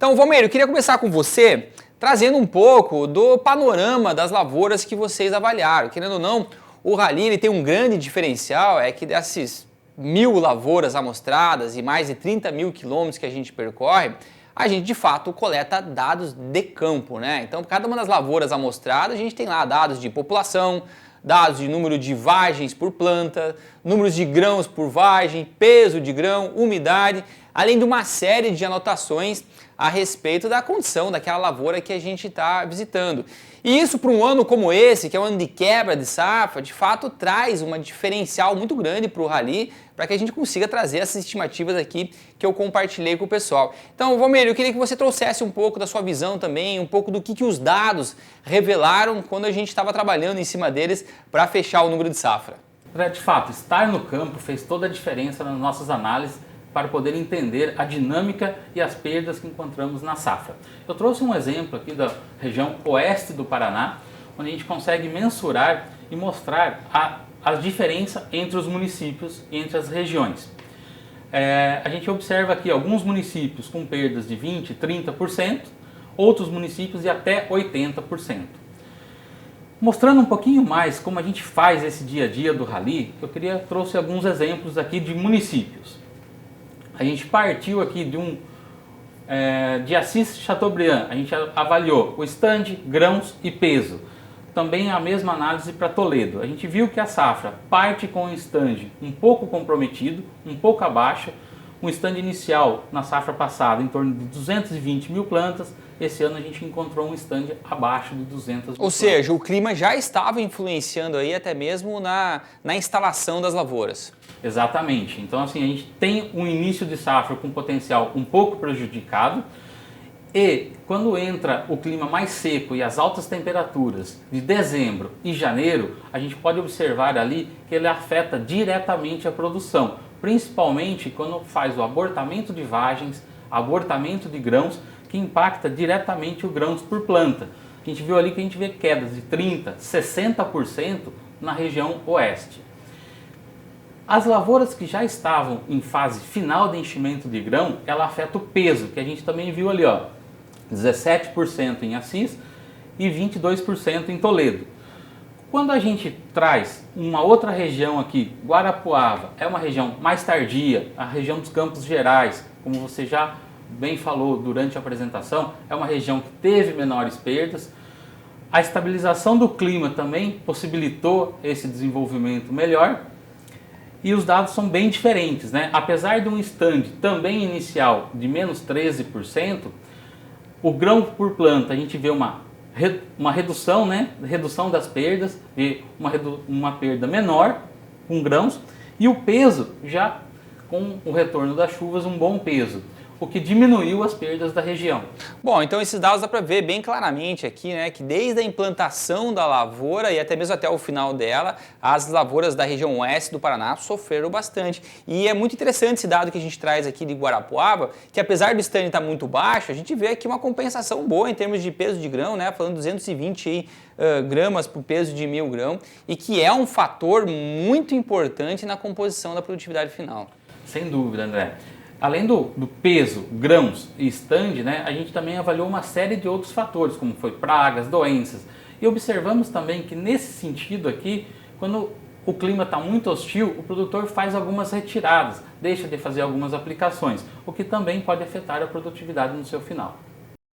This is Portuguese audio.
Então, Valmeiro, eu queria começar com você trazendo um pouco do panorama das lavouras que vocês avaliaram. Querendo ou não, o Rally ele tem um grande diferencial, é que dessas 1.000 lavouras amostradas e mais de 30 mil quilômetros que a gente percorre, a gente de fato coleta dados de campo, né? Então, cada uma das lavouras amostradas, a gente tem lá dados de população, dados de número de vagens por planta, números de grãos por vagem, peso de grão, umidade, além de uma série de anotações a respeito da condição daquela lavoura que a gente está visitando. E isso para um ano como esse, que é um ano de quebra de safra, de fato traz uma diferencial muito grande para o Rally, para que a gente consiga trazer essas estimativas aqui que eu compartilhei com o pessoal. Então, Valmeiro, eu queria que você trouxesse um pouco da sua visão também, um pouco do que os dados revelaram quando a gente estava trabalhando em cima deles para fechar o número de safra. De fato, estar no campo fez toda a diferença nas nossas análises para poder entender a dinâmica e as perdas que encontramos na safra. Eu trouxe um exemplo aqui da região oeste do Paraná, onde a gente consegue mensurar e mostrar a diferença entre os municípios e entre as regiões. A gente observa aqui alguns municípios com perdas de 20%, 30%, outros municípios de até 80%. Mostrando um pouquinho mais como a gente faz esse dia a dia do Rally, eu trouxe alguns exemplos aqui de municípios. A gente partiu aqui de Assis Chateaubriand, a gente avaliou o stand, grãos e peso. Também a mesma análise para Toledo. A gente viu que a safra parte com o stand um pouco comprometido, um pouco abaixo. Um stand inicial na safra passada em torno de 220 mil plantas. Esse ano a gente encontrou um stand abaixo de 200 mil plantas. Ou seja, o clima já estava influenciando aí até mesmo na instalação das lavouras. Exatamente. Então assim, a gente tem um início de safra com potencial um pouco prejudicado. E quando entra o clima mais seco e as altas temperaturas de dezembro e janeiro, a gente pode observar ali que ele afeta diretamente a produção, principalmente quando faz o abortamento de vagens, abortamento de grãos, que impacta diretamente o grãos por planta. A gente viu ali que a gente vê quedas de 30%, 60% na região oeste. As lavouras que já estavam em fase final de enchimento de grão, ela afeta o peso, que a gente também viu ali, ó, 17% em Assis e 22% em Toledo. Quando a gente traz uma outra região aqui, Guarapuava, é uma região mais tardia, a região dos Campos Gerais, como você já bem falou durante a apresentação, é uma região que teve menores perdas. A estabilização do clima também possibilitou esse desenvolvimento melhor. E os dados são bem diferentes, né? Apesar de um stand também inicial de menos 13%, o grão por planta a gente vê uma redução, né? Redução das perdas, e uma perda menor com grãos, e o peso já com o retorno das chuvas um bom peso, o que diminuiu as perdas da região. Bom, então esses dados dá para ver bem claramente aqui, né, que desde a implantação da lavoura e até mesmo até o final dela, as lavouras da região oeste do Paraná sofreram bastante. E é muito interessante esse dado que a gente traz aqui de Guarapuava, que apesar do stand estar muito baixo, a gente vê aqui uma compensação boa em termos de peso de grão, né, falando 220 gramas por peso de 1.000 grão, e que é um fator muito importante na composição da produtividade final. Sem dúvida, André. Além do peso, grãos e stand, né, a gente também avaliou uma série de outros fatores, como foi pragas, doenças. E observamos também que nesse sentido aqui, quando o clima está muito hostil, o produtor faz algumas retiradas, deixa de fazer algumas aplicações, o que também pode afetar a produtividade no seu final.